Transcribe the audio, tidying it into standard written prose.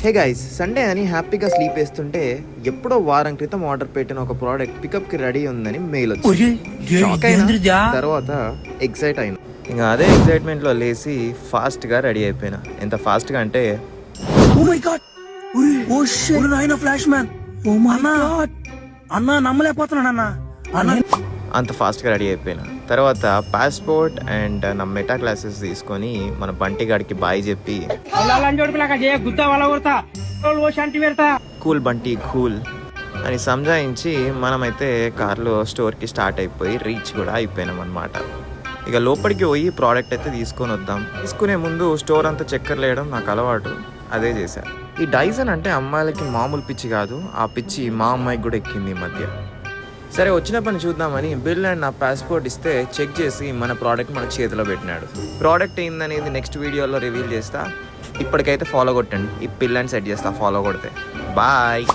Hey guys, Sunday అని హ్యాపీగా sleep వేస్తుంటే ఎప్పుడో వారం క్రితం ఆర్డర్ పెట్టిన ఒక ప్రోడక్ట్ పికప్ కి రెడీ ఉందని మెయిల్ వచ్చింది. షాక్ అయినా, తర్వాత ఎక్సైట్ అయినా. ఇంకా అదే ఎక్సైట్మెంట్ లో లేచి ఫాస్ట్ గా రెడీ అయిపోయినా. ఎంత ఫాస్ట్ గా అంటే అంత ఫాస్ట్ గా రెడీ అయిపోయినా. తర్వాత పాస్పోర్ట్ అండ్ నా మెటా క్లాసెస్ తీసుకొని మన బంటి గాడికి బాయ్ చెప్పి కూల్ బంటి కూల్ అని సంజాయించి మనమైతే కార్లో స్టోర్కి స్టార్ట్ అయిపోయి రీచ్ కూడా అయిపోయినాం అనమాట. ఇక లోపలికి పోయి ప్రోడక్ట్ అయితే తీసుకొని వద్దాం. తీసుకునే ముందు స్టోర్ అంతా చక్కర్ లేయడం నాకు అలవాటు, అదే చేశా. ఈ డైజన్ అంటే అమ్మాయిలకి మామూలు పిచ్చి కాదు, ఆ పిచ్చి మా అమ్మాయికి కూడా ఎక్కింది ఈ మధ్య. సరే, వచ్చిన పని చూద్దామని బిల్ అండ్ నా పాస్పోర్ట్ ఇస్తే చెక్ చేసి మన ప్రోడక్ట్ మన చేతిలో పెట్టినాడు. ప్రోడక్ట్ ఏందనేది నెక్స్ట్ వీడియోలో రివీల్ చేస్తా. ఇప్పటికైతే ఫాలో కొట్టండి, ఈ పిల్ అండ్ సెట్ చేస్తా ఫాలో కొడితే. బాయ్.